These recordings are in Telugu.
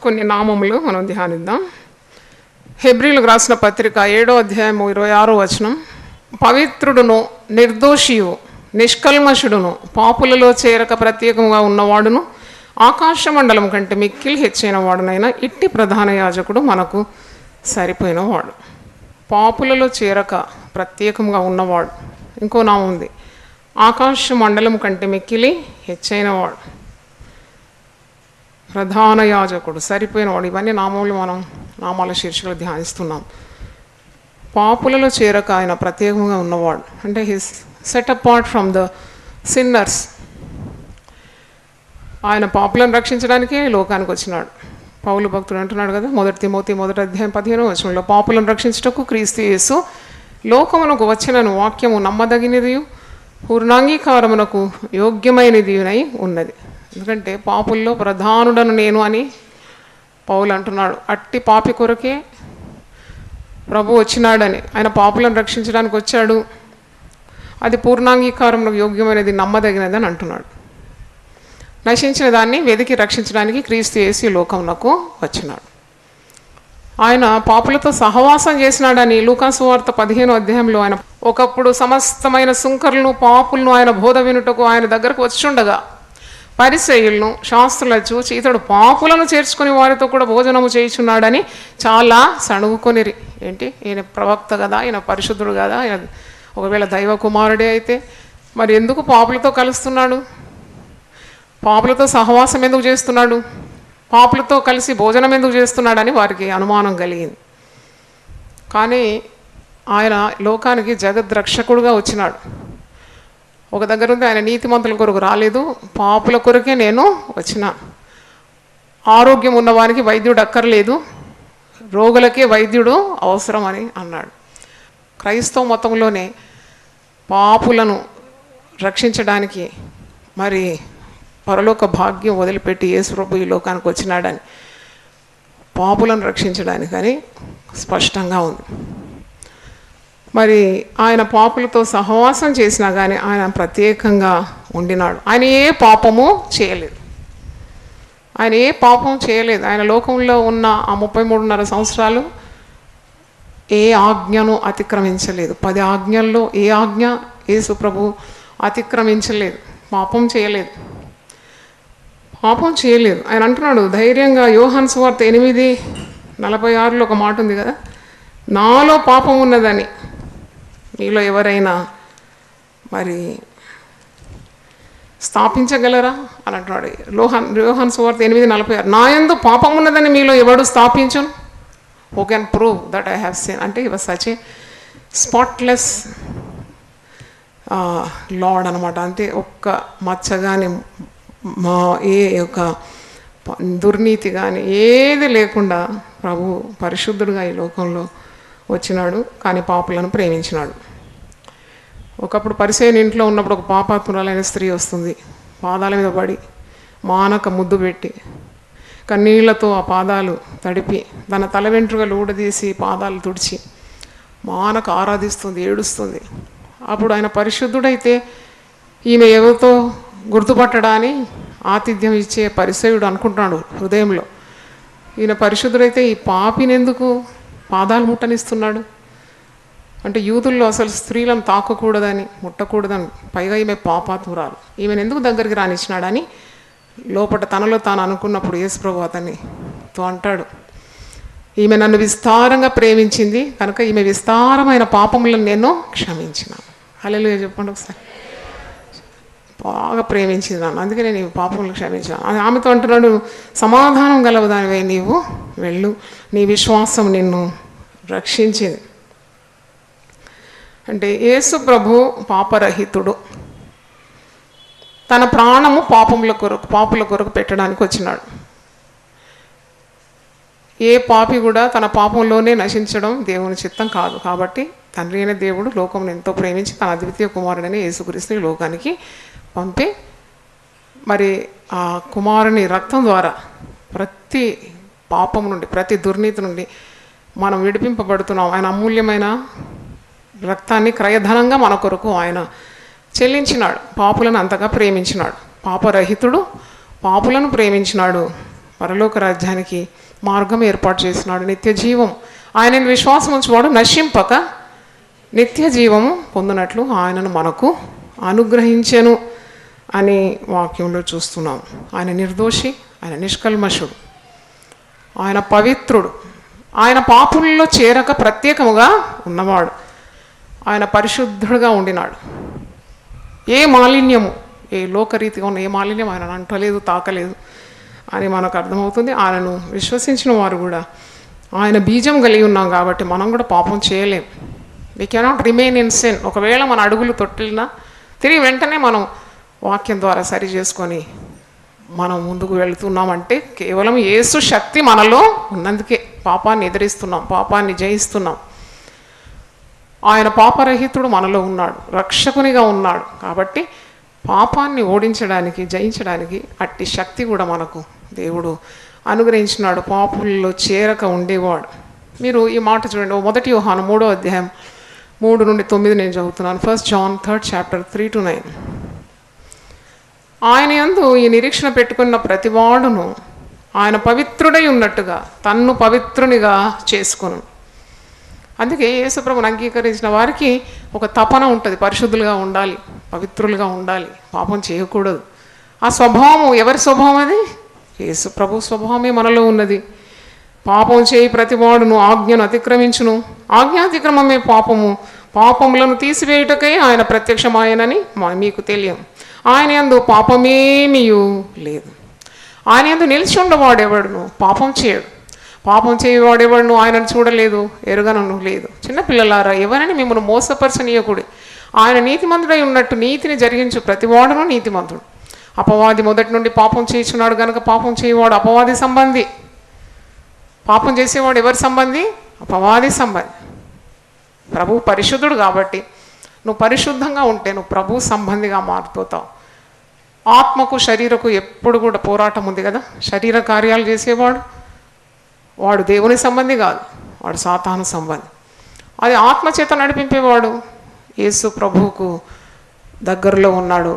కొన్ని నామములు మనం ధ్యానిద్దాం. హెబ్రీలకు రాసిన పత్రిక 7వ అధ్యాయము 26వ వచనం. పవిత్రుడును నిర్దోషియు నిష్కల్మషుడును పాపులలో చేరక ప్రత్యేకంగా ఉన్నవాడును ఆకాశ మండలం కంటే మిక్కిలి హెచ్చైన వాడునైనా ఇట్టి ప్రధాన యాజకుడు మనకు సరిపోయినవాడు. పాపులలో చేరక ప్రత్యేకంగా ఉన్నవాడు. ఇంకో నామం ఉంది, ఆకాశ మండలం కంటే మిక్కిలి హెచ్చైనవాడు, ప్రధాన యాజకుడు, సరిపోయినవాడు. ఇవన్నీ నామములు మనం నామాల శీర్షికలు ధ్యానిస్తున్నాం. పాపులలో చేరక ఆయన ప్రత్యేకంగా ఉన్నవాడు అంటే his set apart from the sinners. ఆయన పాపులను రక్షించడానికే లోకానికి వచ్చినాడు. పౌలు భక్తుడు అంటున్నాడు కదా, 1 తిమోతి 1వ అధ్యాయం 15వ వచనంలో, పాపులను రక్షించుటకు క్రీస్తు యేసు లోకమునకు వచ్చినను వాక్యము నమ్మదగినది పూర్ణాంగీకారమునకు యోగ్యమైనదినై ఉన్నది. ఎందుకంటే పాపుల్లో ప్రధానుడను నేను అని పౌలు అంటున్నాడు. అట్టి పాపి కొరకే ప్రభు వచ్చినాడని, ఆయన పాపులను రక్షించడానికి వచ్చాడు, అది పూర్ణాంగీకారమునకు యోగ్యమైనది నమ్మదగినది అని అంటున్నాడు. నశించిన దాన్ని వెదికి రక్షించడానికి క్రీస్తు యేసు లోకమునకు వచ్చినాడు. ఆయన పాపులతో సహవాసం చేసినాడని లూకా సువార్త 15వ అధ్యాయంలో, ఆయన ఒకప్పుడు సమస్తమైన సుంకరులను పాపులను ఆయన బోధ వినుటకు ఆయన దగ్గరకు వచ్చుండగా పరిసయ్యులను శాస్త్రులను చూచి ఇతడు పాపులను చేర్చుకుని వారితో కూడా భోజనము చేయుచున్నాడని చాలా సణుగుకొనిరి. ఏంటి, ఈయన ప్రవక్త కదా, ఈయన పరిశుద్ధుడు కదా, ఈయన ఒకవేళ దైవ కుమారుడే అయితే మరి ఎందుకు పాపులతో కలుస్తున్నాడు, పాపులతో సహవాసం ఎందుకు చేస్తున్నాడు, పాపులతో కలిసి భోజనం ఎందుకు చేస్తున్నాడని వారికి అనుమానం కలిగింది. కానీ ఆయన లోకానికి జగద్రక్షకుడుగా వచ్చినాడు. ఒక దగ్గర ఉంది, ఆయన నీతిమంతుల కొరకు రాలేదు, పాపుల కొరకే నేను వచ్చిన. ఆరోగ్యం ఉన్నవానికి వైద్యుడు అక్కర్లేదు, రోగులకే వైద్యుడు అవసరం అని అన్నాడు. క్రైస్తవ మతంలోనే పాపులను రక్షించడానికి మరి పరలోక భాగ్యం వదిలిపెట్టి యేసుప్రభు ఈ లోకానికి వచ్చినాడని, పాపులను రక్షించడానికి అని స్పష్టంగా ఉంది. మరి ఆయన పాపులతో సహవాసం చేసినా కానీ ఆయన ప్రత్యేకంగా ఉండినాడు. ఆయన ఏ పాపము చేయలేదు, ఆయన ఏ పాపం చేయలేదు. ఆయన లోకంలో ఉన్న ఆ 33.5 సంవత్సరాలు ఏ ఆజ్ఞను అతిక్రమించలేదు. 10 ఆజ్ఞల్లో ఏ ఆజ్ఞ యేసు ప్రభు అతిక్రమించలేదు, పాపం చేయలేదు, పాపం చేయలేదు. ఆయన అంటున్నాడు ధైర్యంగా, యోహాను సువార్త 8:46లో ఒక మాట ఉంది కదా, నాలో పాపం ఉన్నదని మీలో ఎవరైనా మరి స్థాపించగలరా అని అంటున్నాడు. యోహాను సువార్త 8:46, నా యందు పాపం ఉన్నదని మీలో ఎవడు స్థాపించును, who can prove that I have sin. అంటే it was such a spotless lord అనమాట. అంటే ఒక్క మచ్చ కానీ ఏ యొక్క దుర్నీతి కానీ ఏది లేకుండా ప్రభు పరిశుద్ధుడుగా ఈ లోకంలో వచ్చినాడు. కానీ పాపులను ప్రేమించినాడు. ఒకప్పుడు పరిసయ్యుని ఇంట్లో ఉన్నప్పుడు ఒక పాపాత్మురాలైన స్త్రీ వస్తుంది, పాదాల మీద పడి మానక ముద్దు పెట్టి కన్నీళ్లతో ఆ పాదాలు తడిపి తన తల వెంట్రుకలు ఊడదీసి పాదాలు తుడిచి మానక ఆరాధిస్తుంది, ఏడుస్తుంది. అప్పుడు ఆయన పరిశుద్ధుడైతే ఈమె ఎవరితో గుర్తుపట్టడాన్ని ఆతిథ్యం ఇచ్చే పరిసయ్యుడు అనుకుంటున్నాడు హృదయంలో. ఈయన పరిశుద్ధుడైతే ఈ పాపిని ఎందుకు పాదాలు ముట్టనిస్తున్నాడు అంటే, యూదుల్లో అసలు స్త్రీలను తాకకూడదని, ముట్టకూడదని, పైగా ఈమె పాపాత్మురాలు, ఈమెను ఎందుకు దగ్గరికి రానిచ్చినాడని లోపల తనలో తాను అనుకున్నప్పుడు యేసుప్రభు అతనితో అంటాడు, ఈమె నన్ను విస్తారంగా ప్రేమించింది కనుక ఈమె విస్తారమైన పాపములను నేను క్షమించినాను. హల్లెలూయా చెప్పండి ఒకసారి. బాగా ప్రేమించింది నన్ను, అందుకే నేను ఈ పాపములను క్షమించాను. ఆమెతో అంటున్నాడు, సమాధానం గలవదానివై నీవు వెళ్ళు, నీ విశ్వాసం నిన్ను రక్షించింది. అంటే యేసు ప్రభు పాపరహితుడు, తన ప్రాణము పాపుల కొరకు పెట్టడానికి వచ్చినాడు. ఏ పాపి కూడా తన పాపంలోనే నశించడం దేవుని చిత్తం కాదు. కాబట్టి తండ్రి అయిన దేవుడు లోకమును ఎంతో ప్రేమించి తన అద్వితీయ కుమారుడని యేసుక్రీస్తుని లోకానికి పంపి మరి ఆ కుమారుని రక్తం ద్వారా ప్రతి పాపం నుండి, ప్రతి దుర్నీతి నుండి మనం విడిపింపబడుతున్నాం. ఆయన అమూల్యమైన రక్తాన్ని క్రయధనంగా మన కొరకు ఆయన చెల్లించినాడు. పాపులను అంతగా ప్రేమించినాడు. పాపరహితుడు పాపులను ప్రేమించినాడు. పరలోక రాజ్యానికి మార్గం ఏర్పాటు చేసినాడు. నిత్య జీవం ఆయనను విశ్వాసం ఉంచువాడు నశింపక నిత్య జీవము పొందినట్లు ఆయనను మనకు అనుగ్రహించెను అని వాక్యంలో చూస్తున్నాం. ఆయన నిర్దోషి, ఆయన నిష్కల్మషుడు, ఆయన పవిత్రుడు, ఆయన పాపుల్లో చేరక ప్రత్యేకముగా ఉన్నవాడు, ఆయన పరిశుద్ధుడుగా ఉండినాడు. ఏ మాలిన్యము, ఏ లోకరీతిగా ఉన్న ఏ మాలిన్యం ఆయన అంటలేదు, తాకలేదు అని మనకు అర్థమవుతుంది. ఆయనను విశ్వసించిన వారు కూడా ఆయన బీజం కలిగి ఉన్నాం కాబట్టి మనం కూడా పాపం చేయలేం. We cannot remain in sin. ఒకవేళ మన అడుగులు తొట్టినా తిరిగి వెంటనే మనం వాక్యం ద్వారా సరి చేసుకొని మనం ముందుకు వెళుతున్నామంటే కేవలం యేసు శక్తి మనలో ఉన్నందుకే పాపాన్ని ఎదిరిస్తున్నాం, పాపాన్ని జయిస్తున్నాం. ఆయన పాపరహితుడు మనలో ఉన్నాడు, రక్షకునిగా ఉన్నాడు. కాబట్టి పాపాన్ని ఓడించడానికి, జయించడానికి అట్టి శక్తి కూడా మనకు దేవుడు అనుగ్రహించినాడు. పాపుల్లో చేరక ఉండేవాడు. మీరు ఈ మాట చూడండి, 1 యోహాను 3వ అధ్యాయం 3 నుండి 9 నేను చదువుతున్నాను. 1 John 3rd chapter 3-9. ఆయన యందు ఈ నిరీక్షణ పెట్టుకున్న ప్రతివాడును ఆయన పవిత్రుడై ఉన్నట్టుగా తన్ను పవిత్రునిగా చేసుకును. అందుకే యేసుప్రభుని అంగీకరించిన వారికి ఒక తపన ఉంటుంది, పరిశుద్ధులుగా ఉండాలి, పవిత్రులుగా ఉండాలి, పాపం చేయకూడదు. ఆ స్వభావం ఎవరి స్వభావం? అది యేసు ప్రభు స్వభావమే మనలో ఉన్నది. పాపం చేయి ప్రతివాడును ఆజ్ఞను అతిక్రమించును, ఆజ్ఞాతిక్రమమే పాపము, పాపములను తీసివేయుటకై ఆయన ప్రత్యక్షమాయనని మీకు తెలియదు. ఆయన యందు పాపమేమీయూ లేదు. ఆయన యందు నిలిచి ఉండవాడెవడును పాపం చేయడు, పాపం చేయవాడెవడును ఆయనను చూడలేదు, ఎరుగనను లేదు. చిన్నపిల్లలారా, ఎవరని మిమ్మల్ని మోసపరచనీయకుడి. ఆయన నీతిమంతుడై ఉన్నట్టు నీతిని జరిగించు ప్రతివాడును నీతిమంతుడు. అపవాది మొదటి నుండి పాపం చేయించున్నాడు కనుక పాపం చేయవాడు అపవాది సంబంధి. పాపం చేసేవాడు ఎవరి సంబంధి? అపవాది సంబంధి. ప్రభు పరిశుద్ధుడు కాబట్టి నువ్వు పరిశుద్ధంగా ఉంటే నువ్వు ప్రభు సంబంధిగా మారిపోతావు. ఆత్మకు శరీరకు ఎప్పుడు కూడా పోరాటం ఉంది కదా. శరీర కార్యాలు చేసేవాడు వాడు దేవుని సంబంధి కాదు, వాడు సాతాను సంబంధి. అది ఆత్మచేత నడిపింపేవాడు యేసు ప్రభువుకు దగ్గరలో ఉన్నాడు,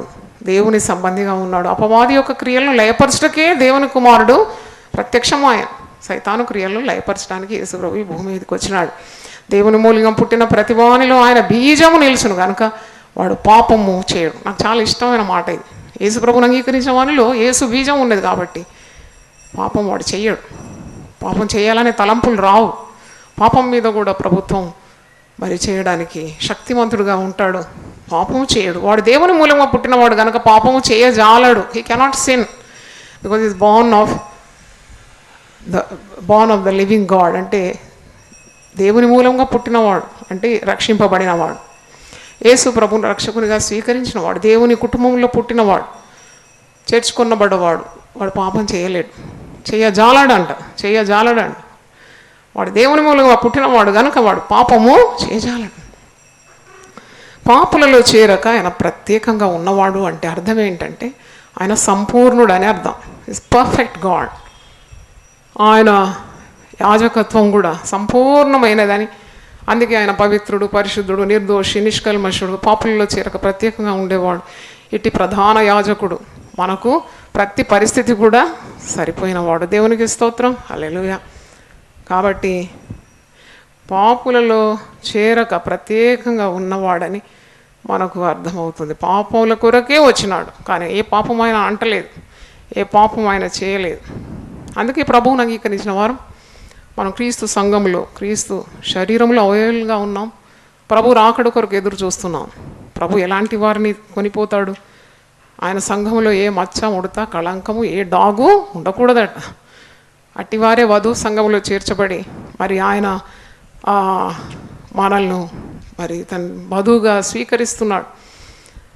దేవుని సంబంధిగా ఉన్నాడు. అపవాది యొక్క క్రియలను లయపరచటకే దేవుని కుమారుడు ప్రత్యక్షమాయ. సైతాను క్రియలను లయపరచడానికి యేసు ప్రభు ఈ భూమి మీదకి వచ్చినాడు. దేవుని మూలంగా పుట్టిన ప్రతివానిలో ఆయన బీజము నిలుచును కనుక వాడు పాపము చేయడు. నాకు చాలా ఇష్టమైన మాట ఇది. యేసు ప్రభుని అంగీకరించిన వానిలో యేసు బీజం ఉన్నది కాబట్టి పాపం వాడు చెయ్యడు. పాపం చేయాలనే తలంపులు రావు. పాపం మీద కూడా ప్రభుత్వం మరి చేయడానికి శక్తివంతుడుగా ఉంటాడు. పాపము చేయడు. వాడు దేవుని మూలంగా పుట్టినవాడు కనుక పాపము చేయజాలడు. He cannot sin because is born of the living God. అంటే దేవుని మూలంగా పుట్టినవాడు అంటే రక్షింపబడినవాడు, యేసు ప్రభుని రక్షకునిగా స్వీకరించినవాడు, దేవుని కుటుంబంలో పుట్టినవాడు, చేర్చుకొనబడ్డవాడు. వాడు పాపం చేయలేడు, చేయజాలడంట. వాడు దేవుని మూలంగా పుట్టినవాడు కనుక వాడు పాపము చేయజాలడు. పాపులలో చేరక ఆయన ప్రత్యేకంగా ఉన్నవాడు అంటే అర్థం ఏంటంటే ఆయన సంపూర్ణుడు అని అర్థం. Is perfect God. ఆయన యాజకత్వం కూడా సంపూర్ణమైనదని. అందుకే ఆయన పవిత్రుడు, పరిశుద్ధుడు, నిర్దోషి, నిష్కల్మషుడు, పాపులలో చేరక ప్రత్యేకంగా ఉండేవాడు. ఇట్టి ప్రధాన యాజకుడు మనకు ప్రతి పరిస్థితి కూడా సరిపోయినవాడు. దేవునికి స్తోత్రం, హల్లెలూయా. కాబట్టి పాపులలో చేరక ప్రత్యేకంగా ఉన్నవాడని మనకు అర్థమవుతుంది. పాపముల కొరకే వచ్చినాడు, కానీ ఏ పాపం ఆయన అంటలేదు, ఏ పాపం ఆయన చేయలేదు. అందుకే ప్రభువుని అంగీకరించిన వారు మనం క్రీస్తు సంఘంలో, క్రీస్తు శరీరంలో అవయవాలుగా ఉన్నాం. ప్రభు రాకడ కొరకు ఎదురు చూస్తున్నాం. ప్రభు ఎలాంటి వారిని కొనిపోతాడు? ఆయన సంఘంలో ఏ మచ్చ, ఉడత, కళంకము, ఏ డాగు ఉండకూడదట. అట్టివారే వధు సంఘంలో చేర్చబడి మరి ఆయన మనల్ని మరి తన వధువుగా స్వీకరిస్తున్నాడు.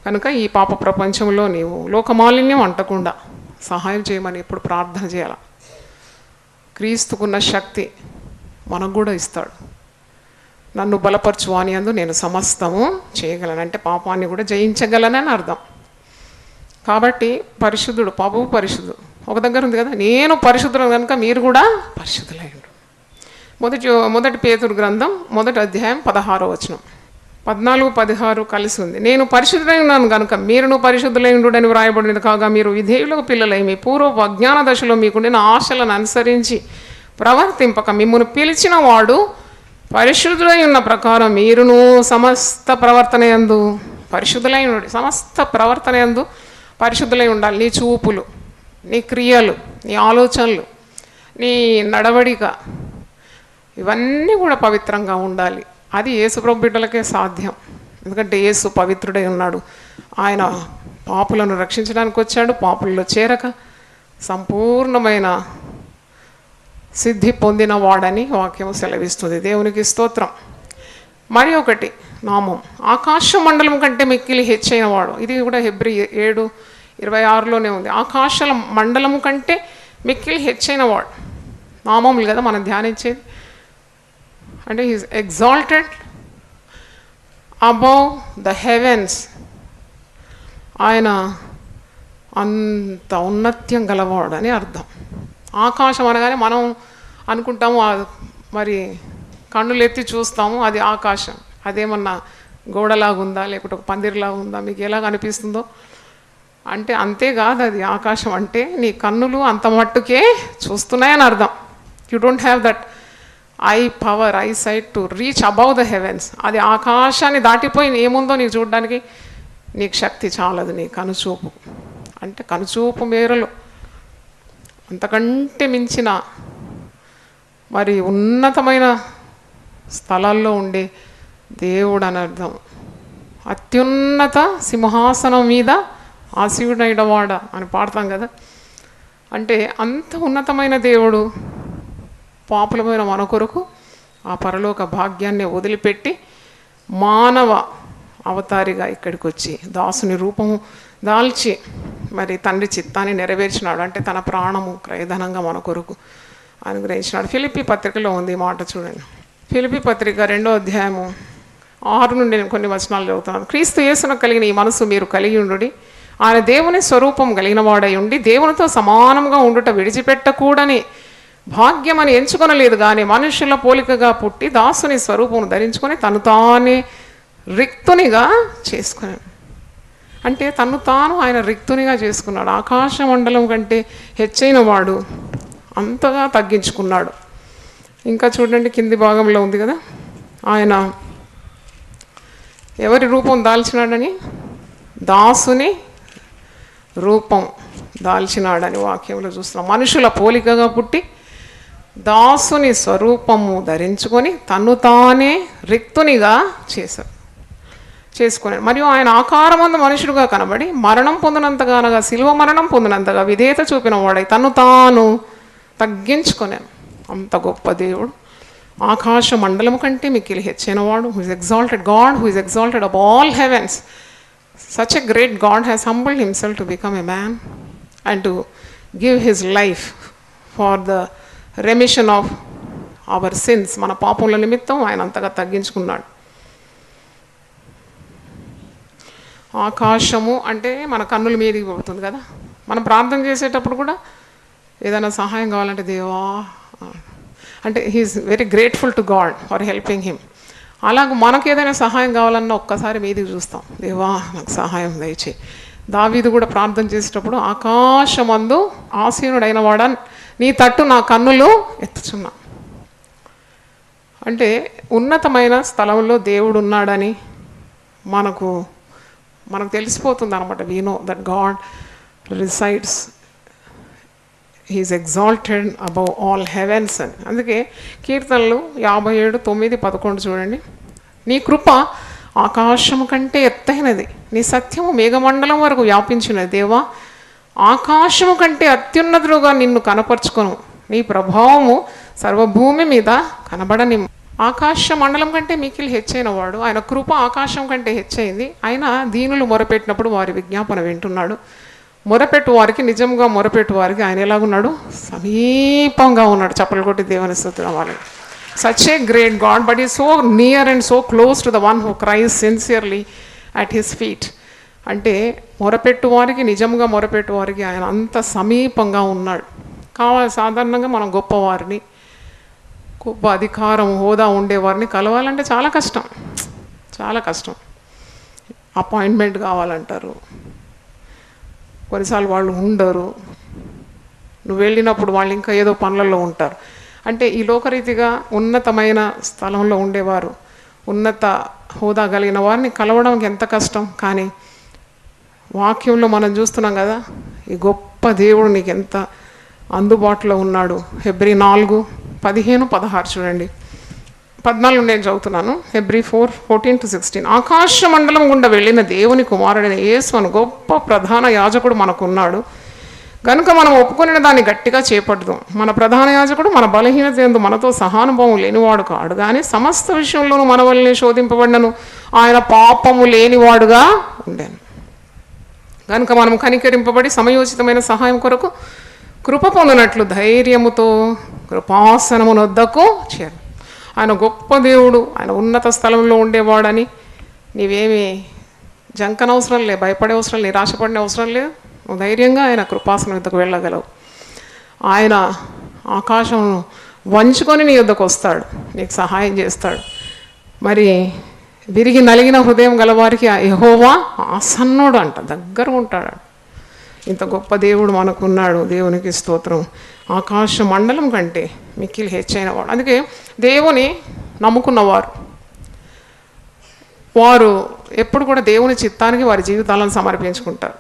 కనుక ఈ పాప ప్రపంచంలో నీవు లోకమాలిన్యం అంటకుండా సహాయం చేయమని ఎప్పుడు ప్రార్థన చేయాలి. క్రీస్తుకున్న శక్తి మనకు కూడా ఇస్తాడు. నన్ను బలపరచు అని అందు నేను సమస్తము చేయగలను, అంటే పాపాన్ని కూడా జయించగలనని అర్థం. కాబట్టి పరిశుద్ధుడు, పాపము పరిశుద్ధుడు. ఒక దగ్గర ఉంది కదా, నేను పరిశుద్ధుడు కనుక మీరు కూడా పరిశుద్ధులయ్యండు. మొదటి పేతురు గ్రంథం 1వ అధ్యాయం 16వ వచనం. 14, 16 కలిసి ఉంది. నేను పరిశుద్ధులై ఉన్నాను కనుక మీరును పరిశుద్ధులై ఉండుడని వ్రాయబడినది కాగా, మీరు విధేయులకు పిల్లలై మీ పూర్వపు అజ్ఞాన దశలో మీకుండిన ఆశలను అనుసరించి ప్రవర్తింపక మిమ్మును పిలిచిన వాడు పరిశుద్ధులై ఉన్న ప్రకారం మీరును సమస్త ప్రవర్తన యందు పరిశుద్ధులై ఉండు. సమస్త ప్రవర్తన యందు పరిశుద్ధులై ఉండాలి. నీ చూపులు, నీ క్రియలు, నీ ఆలోచనలు, నీ నడవడిక, ఇవన్నీ కూడా పవిత్రంగా ఉండాలి. అది యేసు ప్రభు బిడ్డలకే సాధ్యం. ఎందుకంటే యేసు పవిత్రుడై ఉన్నాడు. ఆయన పాపులను రక్షించడానికి వచ్చాడు. పాపుల్లో చేరక సంపూర్ణమైన సిద్ధి పొందిన వాడని వాక్యం సెలవిస్తుంది. దేవునికి స్తోత్రం. మరి ఒకటి నామం, ఆకాశ మండలం కంటే మిక్కిలి హెచ్చైన వాడు. ఇది కూడా హెబ్రీ 7:26లోనే ఉంది. ఆకాశ మండలము కంటే మిక్కిలి హెచ్చైన వాడు. నామములు కదా మనం ధ్యానించేది. అంటే he's exalted above the heavens. ఆయన అంత ఔన్నత్యం గలవాడు అని అర్థం. ఆకాశం అనగానే మనం అనుకుంటాము, మరి కన్నులు ఎత్తి చూస్తాము, అది ఆకాశం. అదేమన్నా గోడలాగా ఉందా, లేకపోతే ఒక పందిరిలాగా ఉందా, మీకు ఎలా కనిపిస్తుందో అంటే అంతేకాదు. అది ఆకాశం అంటే నీ కన్నులు అంత మట్టుకే చూస్తున్నాయని అర్థం. You don't have that eye power, eyesight to reach above the heavens. అది ఆకాశాన్ని దాటిపోయి ఏముందో నీకు చూడడానికి నీకు శక్తి చాలదు. నీ కనుచూపు అంటే కనుచూపు మేరలు అంతకంటే మించిన మరి ఉన్నతమైన స్థలాల్లో ఉండే దేవుడు అని అర్థం. అత్యున్నత సింహాసనం మీద ఆసీనుడైనవాడ అని పాడతాం కదా. అంటే అంత ఉన్నతమైన దేవుడు పాపులమైన మన కొరకు ఆ పరలోక భాగ్యాన్ని వదిలిపెట్టి మానవ అవతారిగా ఇక్కడికి వచ్చి దాసుని రూపము దాల్చి మరి తండ్రి చిత్తాన్ని నెరవేర్చినాడు. అంటే తన ప్రాణము క్రయధనంగా మన కొరకు అనుగ్రహించినాడు. ఫిలిప్పీ పత్రికలో ఉంది ఈ మాట చూడండి. ఫిలిప్పీ పత్రిక 2వ అధ్యాయము 6 నుండి నేను కొన్ని వచనాలు చదువుతున్నాను. క్రీస్తు యేసును కలిగిన ఈ మనసు మీరు కలిగి ఉండుడి. ఆయన దేవుని స్వరూపం కలిగిన వాడై ఉండి దేవునితో సమానంగా ఉండుట విడిచిపెట్టకూడని భాగ్యమని ఎంచుకొనలేదు, కానీ మనుషుల పోలికగా పుట్టి దాసుని స్వరూపం ధరించుకొని తను తానే రిక్తునిగా చేసుకున్నాడు. అంటే తను తాను ఆయన రిక్తునిగా చేసుకున్నాడు. ఆకాశ మండలం కంటే హెచ్చైన వాడు అంతగా తగ్గించుకున్నాడు. ఇంకా చూడండి, కింది భాగంలో ఉంది కదా, ఆయన ఎవరి రూపం దాల్చినాడని, దాసుని రూపం దాల్చినాడని వాక్యంలో చూస్తున్నాం. మనుషుల పోలికగా పుట్టి దాసుని స్వరూపము ధరించుకొని తను తానే రిక్తునిగా చేసుకున్నాడు. మరియు ఆయన ఆకారమందు మనుషుడుగా కనబడి మరణం పొందినంతగా అనగా శిలువ మరణం పొందినంతగా విధేయత చూపిన వాడై తను తాను తగ్గించుకున్నాను. అంత గొప్ప దేవుడు, ఆకాశ మండలము కంటే మిక్కిలి హెచ్చైన వాడు, who is exalted God, who is exalted above all heavens. Such a great God has humbled himself to become a man and to give his life for the remission of our sins. మన పాపముల నిమిత్తం ఆయన అంతగా తగ్గించుకున్నాడు. ఆకాశము అంటే మన కన్నుల మీదకి పోతుంది కదా. మనం ప్రార్థన చేసేటప్పుడు కూడా ఏదైనా సహాయం కావాలంటే దేవా అంటే he's very grateful to God for helping him. అలాగ మనకు ఏదైనా సహాయం కావాలన్నా ఒక్కసారి మీదికి చూస్తాం, దేవా నాకు సహాయం దయచేయి. దావీదు కూడా ప్రార్థన చేసేటప్పుడు ఆకాశమందు ఆసీనుడైన వాడా నీ తట్టు నా కన్నులు ఎత్తుచున్నా. అంటే ఉన్నతమైన స్థలంలో దేవుడు ఉన్నాడని మనకు తెలిసిపోతుంది అనమాట. We know that God resides, he's exalted above all heavens అని. అందుకే కీర్తనలు 57, 9, 11 చూడండి. నీ కృప ఆకాశము కంటే ఎత్తైనది, నీ సత్యము మేఘమండలం వరకు వ్యాపించినది. దేవా, ఆకాశము కంటే అత్యున్నతులుగా నిన్ను కనపరుచుకొను, నీ ప్రభావము సర్వభూమి మీద కనబడని. ఆకాశ మండలం కంటే మిక్కిలి హెచ్చైన వాడు, ఆయన కృప ఆకాశం కంటే హెచ్చైంది. ఆయన దీనులు మొరపెట్టినప్పుడు వారి విజ్ఞాపన వింటున్నాడు. మొరపెట్టు వారికి, నిజంగా మొరపెట్టు వారికి ఆయన ఎలాగున్నాడు? సమీపంగా ఉన్నాడు. చప్పలు కొట్టి దేవుని స్తుతిద్దాం వాళ్ళని. Such a great God, but is so near and so close to the one who cries sincerely at his feet. అంటే మొరపెట్టు వారికి, నిజంగా మొరపెట్టు వారికి ఆయన అంత సమీపంగా ఉన్నాడు. సాధారణంగా మనం గొప్పవారిని, గొప్ప అధికారం హోదా ఉండేవారిని కలవాలంటే చాలా కష్టం, చాలా కష్టం. అపాయింట్మెంట్ కావాలంటారు, కొన్నిసార్లు వాళ్ళు ఉండరు, నువ్వు వెళ్ళినప్పుడు వాళ్ళు ఇంకా ఏదో పనులలో ఉంటారు. అంటే ఈ లోకరీతిగా ఉన్నతమైన స్థలంలో ఉండేవారు, ఉన్నత హోదా కలిగిన వారిని కలవడానికి ఎంత కష్టం. కానీ వాక్యంలో మనం చూస్తున్నాం కదా, ఈ గొప్ప దేవుడు నీకు ఎంత అందుబాటులో ఉన్నాడు. హెబ్రీ 4:15-16 చూడండి. 14 నేను చదువుతున్నాను. హెబ్రీ 4:14-16. ఆకాశ మండలం గుండా వెళ్ళిన దేవుని కుమారుడైన యేసు అని గొప్ప ప్రధాన యాజకుడు మనకున్నాడు కనుక మనం ఒప్పుకునే దాన్ని గట్టిగా చేపడదాం. మన ప్రధాన యాజకుడు మన బలహీనత యందు మనతో సహానుభవం లేనివాడు కాడు, కానీ సమస్త విషయంలోనూ మన వల్లనే శోధింపబడినను, ఆయన పాపము లేనివాడుగా ఉండాను. కనుక మనం కనికరింపబడి సమయోచితమైన సహాయం కొరకు కృప పొందినట్లు ధైర్యముతో కృపాసనమునొద్దకు చేరు. ఆయన గొప్ప దేవుడు, ఆయన ఉన్నత స్థలంలో ఉండేవాడని నీవేమి జంకనవసరం లేదు, భయపడే అవసరం లేదు, నిరాశపడిన అవసరం లేదు. నువ్వు ధైర్యంగా ఆయన కృపాసనం వద్దకు వెళ్ళగలవు. ఆయన ఆకాశం వంచుకొని నీ వద్దకు వస్తాడు, నీకు సహాయం చేస్తాడు. మరి విరిగి నలిగిన హృదయం గలవారికి యెహోవా ఆసన్నుడు అంట, దగ్గర ఉంటాడు. ఇంత గొప్ప దేవుడు మనకున్నాడు. దేవునికి స్తోత్రం. ఆకాశ మండలం కంటే మిక్కిలి హెచ్చైన వాడు. అందుకే దేవుని నమ్ముకున్నవారు వారు ఎప్పుడు కూడా దేవుని చిత్తానికి వారి జీవితాలను సమర్పించుకుంటారు.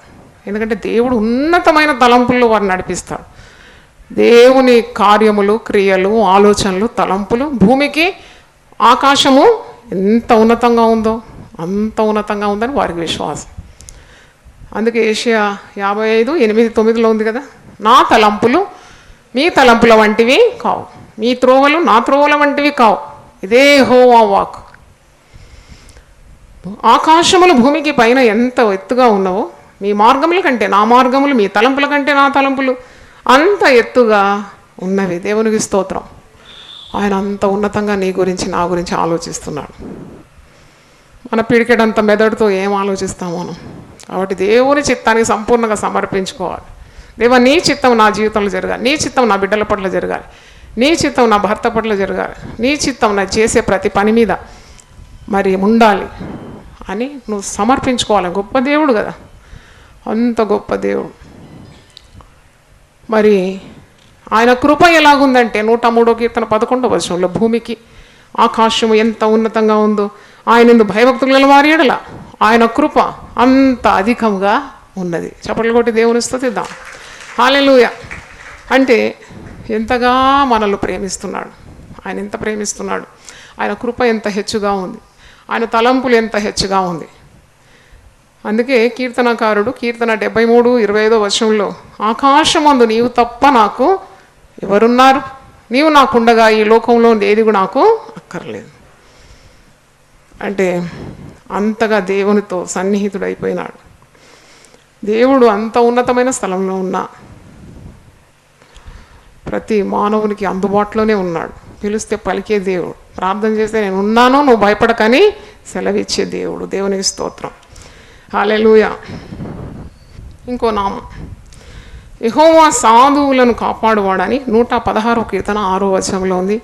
ఎందుకంటే దేవుడు ఉన్నతమైన తలంపుల్లో వారు నడిపిస్తాడు. దేవుని కార్యములు, క్రియలు, ఆలోచనలు, తలంపులు, భూమికి ఆకాశము ఎంత ఉన్నతంగా ఉందో అంత ఉన్నతంగా ఉందని వారికి విశ్వాసం. అందుకే యెషయా 55:8-9 ఉంది కదా, నా తలంపులు మీ తలంపుల వంటివి కావు, మీ త్రోవలు నా త్రోవల వంటివి కావు, ఇదే యెహోవా వాక్. ఆకాశములు భూమికి పైన ఎంత ఎత్తుగా ఉన్నావో మీ మార్గముల కంటే నా మార్గములు, మీ తలంపుల కంటే నా తలంపులు అంత ఎత్తుగా ఉన్నవి. దేవునికి స్తోత్రం. ఆయన అంత ఉన్నతంగా నీ గురించి నా గురించి ఆలోచిస్తున్నాడు. మన పిడికెడంత మెదడుతో ఏం ఆలోచిస్తాం మనం. కాబట్టి దేవుని చిత్తానికి సంపూర్ణంగా సమర్పించుకోవాలి. దేవా, నీ చిత్తం నా జీవితంలో జరగాలి, నీ చిత్తం నా బిడ్డల పట్ల జరగాలి, నీ చిత్తం నా భర్త పట్ల జరగాలి, నీ చిత్తం నా చేసే ప్రతి పని మీద మరి ఉండాలి అని నువ్వు సమర్పించుకోవాలి. గొప్ప దేవుడు కదా, అంత గొప్ప దేవుడు. మరి ఆయన కృప ఎలాగుందంటే 103వ కీర్తన 11వ వచనంలో, భూమికి ఆకాశము ఎంత ఉన్నతంగా ఉందో ఆయన భయభక్తులు గల వారి ఎడల ఆయన కృప అంత అధికంగా ఉన్నది. చప్పట్లు కొట్టి దేవుని స్తుతిద్దాం. హల్లెలూయా. అంటే ఎంతగా మనల్ని ప్రేమిస్తున్నాడు, ఆయన ఎంత ప్రేమిస్తున్నాడు, ఆయన కృప ఎంత హెచ్చుగా ఉంది, ఆయన తలంపులు ఎంత హెచ్చుగా ఉంది. అందుకే కీర్తనకారుడు కీర్తన 73:25 వచనంలో, ఆకాశమందు నీవు తప్ప నాకు ఎవరున్నారు, నీవు నాకుండగా ఈ లోకంలో ఏది కూడా నాకు అక్కర్లేదు. అంటే అంతగా దేవునితో సన్నిహితుడైపోయినాడు. దేవుడు అంత ఉన్నతమైన స్థలంలో ఉన్నా ప్రతి మానవునికి అందుబాటులోనే ఉన్నాడు. పిలిస్తే పలికే దేవుడు, ప్రార్థన చేస్తే నేను ఉన్నాను నువ్వు భయపడకని సెలవిచ్చే దేవుడు. దేవునికి స్తోత్రం. హల్లెలూయా. ఇంకో నామం యెహోవా సాధువులను కాపాడువాడని 116వ కీర్తన 6వ వచనంలో ఉంది.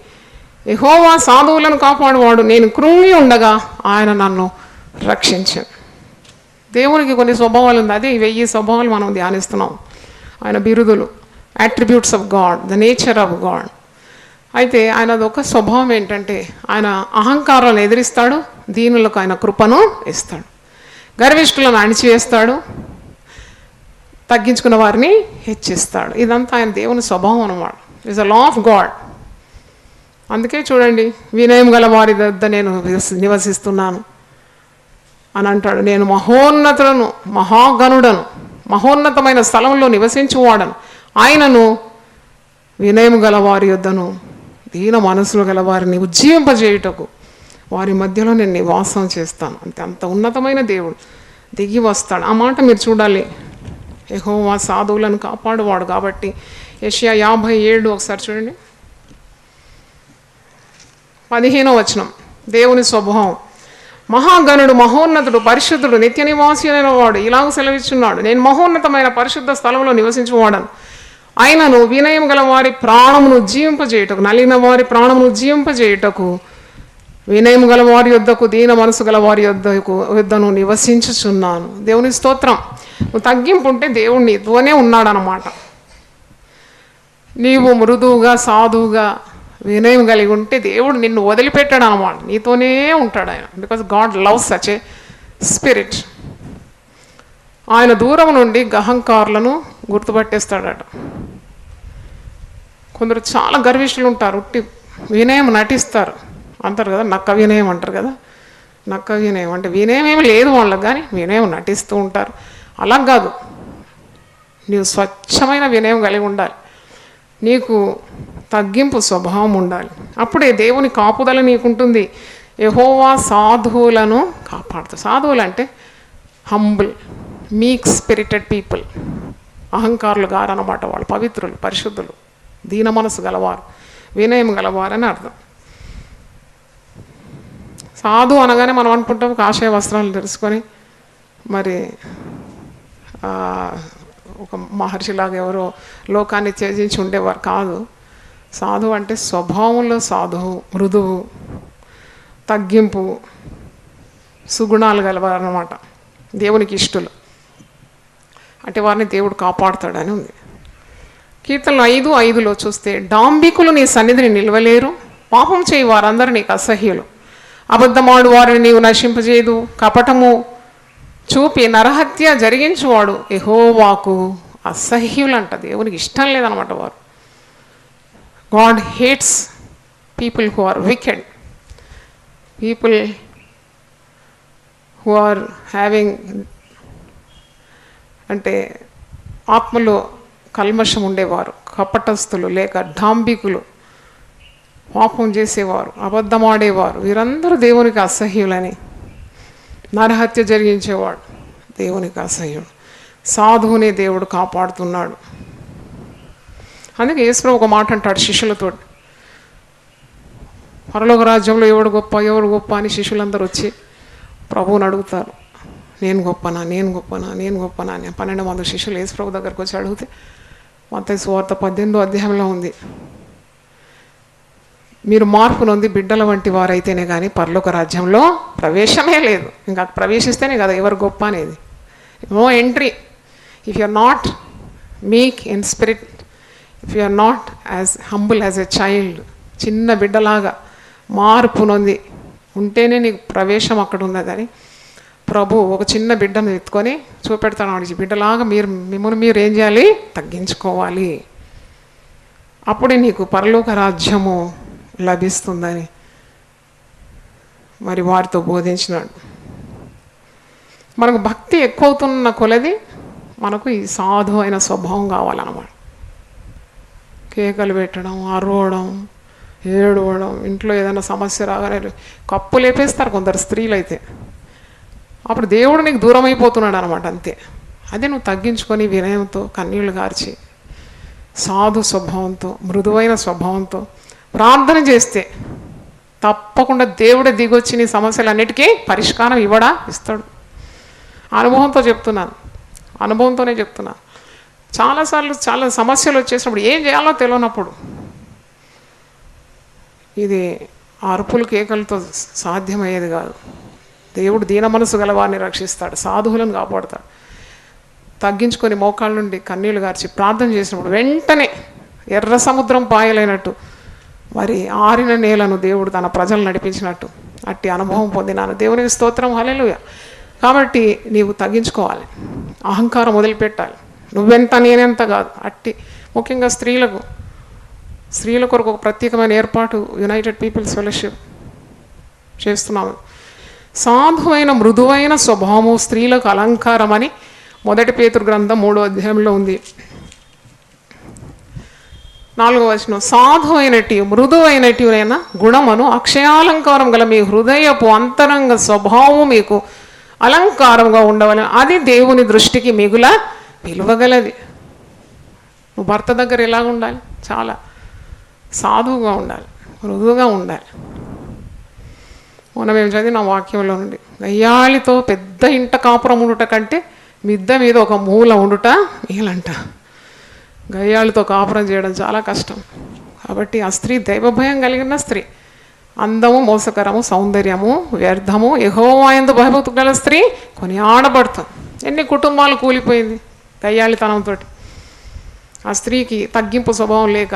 యెహోవా సాధువులను కాపాడువాడు, నేను కృంగి ఉండగా ఆయన నన్ను రక్షించాను. దేవునికి కొన్ని స్వభావాలు ఉంది, అదే 1000 స్వభావాలు మనం ధ్యానిస్తున్నాం. ఆయన బిరుదులు, attributes of God, the nature of God. అయితే ఆయనది ఒక స్వభావం ఏంటంటే ఆయన అహంకారాలను ఎదిరిస్తాడు, దీనులకు ఆయన కృపను ఇస్తాడు, గర్విష్ఠులను అణిచివేస్తాడు, తగ్గించుకున్న వారిని హెచ్చిస్తాడు. ఇదంతా ఆయన దేవుని స్వభావం అన్నమాట. It's a law of God. అందుకే చూడండి, వినయం గల వారి వద్ద నేను నివసిస్తున్నాను అని అంటాడు. నేను మహోన్నతులను, మహాగణుడను, మహోన్నతమైన స్థలంలో నివసించువాడను, ఆయనను వినయం గల వారి యొద్దను, దీన మనసులు గల వారిని ఉజ్జీవింపజేయుటకు వారి మధ్యలో నేను నివాసం చేస్తాను. అంతే, అంత ఉన్నతమైన దేవుడు దిగి వస్తాడు. ఆ మాట మీరు చూడాలి. యెహోవా సాధువులను కాపాడువాడు కాబట్టి. యెషయా 57 ఒకసారి చూడండి, 15వ వచనం. దేవుని స్వభావం, మహాగణుడు, మహోన్నతుడు, పరిశుద్ధుడు, నిత్య నివాసి అయిన వాడు ఇలాగ సెలవిస్తున్నాడు, నేను మహోన్నతమైన పరిశుద్ధ స్థలంలో నివసించువాడను, ఆయనను వినయం గల వారి ప్రాణమును ఉజ్జీవింపజేయుటకు, నలిగిన వారి ప్రాణమును ఉజ్జీవింపజేయుటకు వినయము గల వారి యొద్దకు, దీన మనసు గల వారి యొద్దను నివసించుచున్నాను. దేవుని స్తోత్రం. నువ్వు తగ్గింపు ఉంటే దేవుడు నీతోనే ఉన్నాడనమాట. నీవు మృదువుగా, సాధువుగా, వినయం కలిగి ఉంటే దేవుడు నిన్ను వదిలిపెట్టాడు అనమాట. నీతోనే ఉంటాడు ఆయన. Because God loves such a spirit. ఆయన దూరం నుండి అహంకారులను గుర్తుపట్టేస్తాడట. కొందరు చాలా గర్విష్ఠులు ఉంటారు, ఉట్టి వినయం నటిస్తారు అంటారు కదా, నక్క వినయం అంటారు కదా. నక్క వినయం అంటే వినయం ఏమి లేదు వాళ్ళకి, కానీ వినయం నటిస్తూ ఉంటారు. అలా కాదు, నీవు స్వచ్ఛమైన వినయం కలిగి ఉండాలి. నీకు తగ్గింపు స్వభావం ఉండాలి. అప్పుడే దేవుని కాపుదల నీకుంటుంది. యెహోవా సాధువులను కాపాడుతాడు. సాధువులు అంటే హంబుల్, మీక్ స్పిరిటెడ్ పీపుల్. అహంకారులు గారన్నమాట. వాళ్ళు పవిత్రులు, పరిశుద్ధులు, దీన మనసు గలవారు, వినయం గలవారని అర్థం. సాధు అనగానే మనం అనుకుంటాం కాషాయ వస్త్రాలు తెలుసుకొని మరి ఒక మహర్షిలాగా ఎవరో లోకాన్ని త్యజించి ఉండేవారు కాదు. సాధువు అంటే స్వభావంలో సాధువు, మృదువు, తగ్గింపు, సుగుణాలు గలవారు అన్నమాట. దేవునికి ఇష్టలు అంటే వారిని దేవుడు కాపాడుతాడని ఉంది. కీర్తనలు 5:5 చూస్తే, డాంబికులు నీ సన్నిధిని నిలవలేరు, పాపం చేయి వారందరూ నీకు అసహ్యులు, అబద్ధమాడు వారిని నీవు నశింపజేయదు, కపటము చూపి నరహత్య జరిగించువాడు యెహోవాకు అసహ్యులంట. దేవునికి ఇష్టం లేదనమాట వారు. God hates people who are wicked, people who are having అంటే ఆత్మలో కల్మషం ఉండేవారు, కపటస్థులు లేక డాంబికులు, పాపం చేసేవారు, అబద్ధమాడేవారు, వీరందరూ దేవునికి అసహ్యులని. నరహత్య జరిగించేవాడు దేవునికి అసహ్యుడు. సాధువుని దేవుడు కాపాడుతున్నాడు. అందుకే యేసుప్రభు ఒక మాట అంటాడు శిష్యులతో, పరలోక రాజ్యంలో ఎవడు గొప్ప అని శిష్యులందరూ వచ్చి ప్రభువుని అడుగుతారు, నేను గొప్పనా అని. 12 మంది శిష్యులు యేసుప్రభు దగ్గరకు వచ్చి అడిగితే, మత్తయి సువార్త 18వ అధ్యాయంలో ఉంది, మీరు మార్పు నొంది బిడ్డల వంటి వారైతేనే కానీ పరలోక రాజ్యంలో ప్రవేశమే లేదు. ఇంకా ప్రవేశిస్తేనే కదా ఎవరు గొప్ప అనేది. No entry if you are not meek in spirit, if you are not as humble as a child. చిన్న బిడ్డలాగా మార్పు నొంది ఉంటేనే నీకు ప్రవేశం అక్కడ ఉన్నదని ప్రభు ఒక చిన్న బిడ్డను ఎత్తుకొని చూపెడతాను. బిడ్డలాగా మిమ్మల్ని మీరు ఏం చేయాలి, తగ్గించుకోవాలి. అప్పుడే నీకు పరలోక రాజ్యము లభిస్తుందని మరి వారితో బోధించినాడు. మనకు భక్తి ఎక్కువవుతున్న కొలది మనకు ఈ సాధు అయిన స్వభావం కావాలన్నమాట. కేకలు పెట్టడం, అరవడం, ఏడవడం, ఇంట్లో ఏదైనా సమస్య రాగానే కప్పు లేపేస్తారు కొందరు స్త్రీలు అయితే. అప్పుడు దేవుడు నీకు దూరం అయిపోతున్నాడు అనమాట. అంతే. అదే నువ్వు తగ్గించుకొని వినయంతో, కన్నీళ్లు గార్చి, సాధు స్వభావంతో, మృదువైన స్వభావంతో ప్రార్థన చేస్తే తప్పకుండా దేవుడే దిగొచ్చి నీ సమస్యలన్నిటికీ పరిష్కారం ఇస్తాడు. అనుభవంతోనే చెప్తున్నాను. చాలాసార్లు చాలా సమస్యలు వచ్చేసినప్పుడు ఏం చేయాలో తెలియనప్పుడు ఇది అరుపులు కేకలతో సాధ్యమయ్యేది కాదు. దేవుడు దీన మనసు గల వారిని రక్షిస్తాడు, సాధువులను కాపాడుతాడు. తగ్గించుకొని మోకాళ్ళ నుండి కన్నీళ్లు గార్చి ప్రార్థన చేసినప్పుడు వెంటనే ఎర్ర సముద్రం పాయలైనట్టు మరి ఆరిన నేలను దేవుడు తన ప్రజలు నడిపించినట్టు అట్టి అనుభవం పొందినాను. దేవునికి స్తోత్రం, హల్లెలూయా. కాబట్టి నీవు తగ్గించుకోవాలి, అహంకారం వదిలిపెట్టాలి. నువ్వెంత నేనెంత కాదు. అట్టి ముఖ్యంగా స్త్రీల కొరకు ఒక ప్రత్యేకమైన ఏర్పాటు యునైటెడ్ పీపుల్స్ ఫెలోషిప్ చేస్తున్నాము. సాధువైన మృదువైన స్వభావము స్త్రీలకు అలంకారం అని 1 పేతురు గ్రంథం 3వ అధ్యాయంలో ఉంది. 4వ వచనం, సాధువైనటి మృదువైనటివైన గుణమును అక్షయాలంకారం గల మీ హృదయపు అంతరంగ స్వభావము మీకు అలంకారంగా ఉండవలని, అది దేవుని దృష్టికి మిగుల విలువగలది. నువ్వు భర్త దగ్గర ఎలాగ ఉండాలి? చాలా సాధువుగా ఉండాలి, మృదువుగా ఉండాలి. మనం ఏం చదివిన వాక్యంలో నుండి, గయ్యాళితో పెద్ద ఇంట కాపురం ఉండుట కంటే మిద్ద మీద ఒక మూల ఉండుట మేలంట. గయ్యాళితో కాపురం చేయడం చాలా కష్టం. కాబట్టి ఆ స్త్రీ దైవభయం కలిగిన స్త్రీ, అందము, మోసకరము, సౌందర్యము వ్యర్థము, యెహోవా యందు భయభక్తి గల స్త్రీ కొనియాడబడుతుంది. ఎన్ని కుటుంబాలు కూలిపోయింది గయ్యాళితనంతో. ఆ స్త్రీకి తగ్గింపు స్వభావం లేక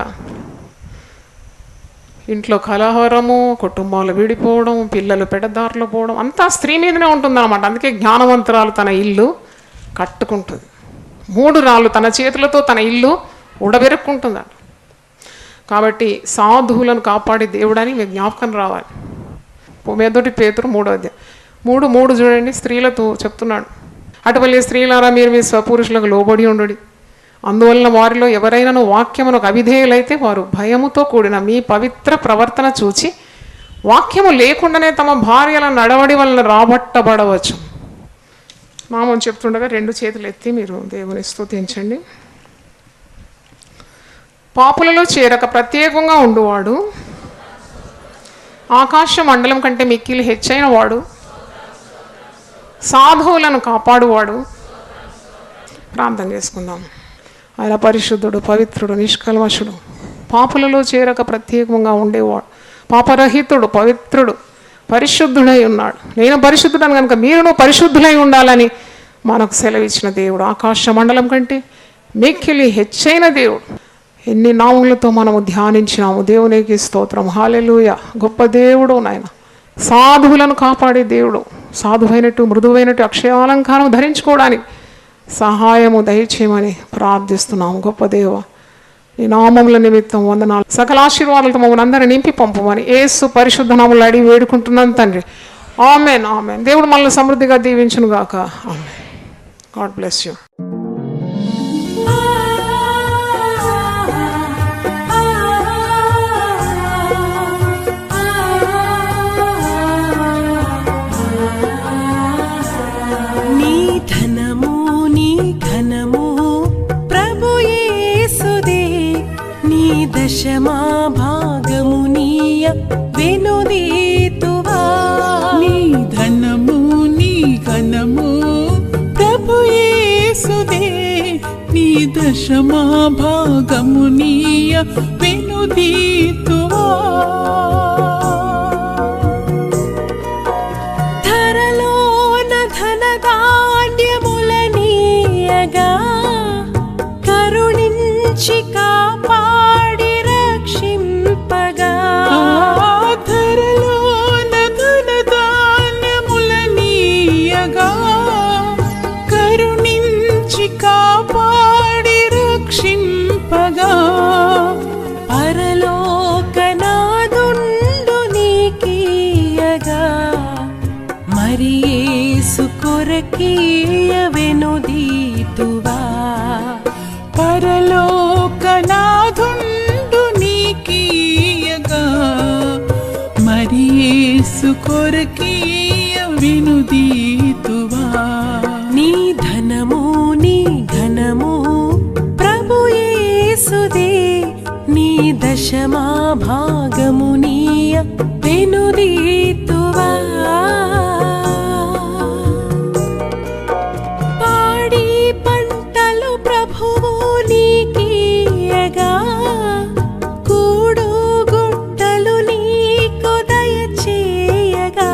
ఇంట్లో కలహరము, కుటుంబాలు విడిపోవడం, పిల్లలు పెడదారిలో పోవడం అంతా స్త్రీ మీదనే ఉంటుందన్నమాట. అందుకే జ్ఞానవంతురాలు తన ఇల్లు కట్టుకుంటుంది. 3 రాళ్ళు తన చేతులతో తన ఇల్లు ఉడబెరుక్కుంటుందట. కాబట్టి సాధువులను కాపాడే దేవుడని మీకు జ్ఞాపకం రావాలి. మొదటి పేతురు 3:3 చూడండి, స్త్రీలతో చెప్తున్నాడు. అటువల్లే స్త్రీలారా మీరు మీ స్వపురుషులకు లోబడి ఉండుడి. అందువలన వారిలో ఎవరైనాను వాక్యమునకు అవిధేయులైతే వారు భయముతో కూడిన మీ పవిత్ర ప్రవర్తన చూచి వాక్యము లేకుండానే తమ భార్యల నడవడి వలన రాబట్టబడవచ్చు. మామూలు చెప్తుండగా 2 చేతులు ఎత్తి మీరు దేవుని స్తుతించండి. పాపులలో చేరక ప్రత్యేకంగా ఉండువాడు, ఆకాశ మండలం కంటే మిక్కిలి హెచ్చైన వాడు, సాధువులను కాపాడువాడు. ప్రార్థన చేసుకుందాం. ఆయన పరిశుద్ధుడు, పవిత్రుడు, నిష్కల్మషుడు, పాపులలో చేరక ప్రత్యేకంగా ఉండేవాడు, పాపరహితుడు, పవిత్రుడు, పరిశుద్ధుడై ఉన్నాడు. నేను పరిశుద్ధుడని కనుక మీరును పరిశుద్ధులై ఉండాలని మనకు సెలవిచ్చిన దేవుడు. ఆకాశ మండలం కంటే మిక్కిలి హెచ్చైన దేవుడు. ఎన్ని నామములతో మనము ధ్యానించినాము. దేవునికి స్తోత్రం. హల్లెలూయా. గొప్ప దేవుడు నాయన. సాధువులను కాపాడే దేవుడు. సాధువైనట్టు మృదువైనట్టు అక్షయాలంకారం ధరించుకోవడానికి సహాయము దయచేయమని ప్రార్థిస్తున్నాము. గొప్ప దేవ, ఈ నామముల నిమిత్తం వందనాలు. సకల ఆశీర్వాదాలతో మమ్మల్ని అందరినీ నింపి పంపమని యేసు పరిశుద్ధ నామములో అడిగి వేడుకుంటున్నాను తండ్రి. ఆమేన్, ఆమేన్. దేవుడు మనల్ని సమృద్ధిగా దీవించును గాక. ఆమేన్. God bless you. దశమా భాగమునీయ వెనుదీతువా. నీ ధనము నీ ఘనము ప్రభు యేసుదే, నీ దశమా భాగమునీయ వెనుదీతువా. ధరలోన ధనధాన్యములనీయగా కరుణించి కాపాడి రక్షింపగా. ధరలోన ధనధాన్యములనీయగా కరుణించి కాపాడి రక్షింపగా. పరలోకనాదుండు నీకీయగా మరి యేసు కొరకీయ వెనుదీతువా. పరలోకనాదుండు నీకీయగా మరి యేసు కొరకీయ వెనుదీతువా. నీ ధనము నీ ఘనము ప్రభు యేసుదే, నీ దశమా భాగమునీయ వెనుదీతువా. పాడి పంటలు ప్రభువు నీకీయగా కూడు గుట్టలు నీకు దయచేయగా.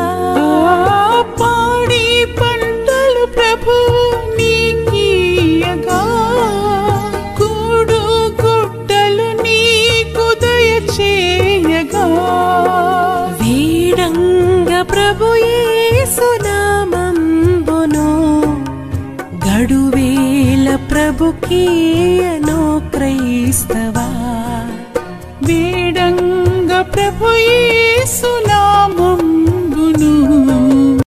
పాడి పంటలు ప్రభువు నీకీయగా కూడు గుట్టలు నీకు దయచేయగా. వీడంగ ప్రభు యేసు నామంబును గడువేల ప్రభుకీయను క్రైస్తవా. వీడంగ ప్రభు యేసు నామం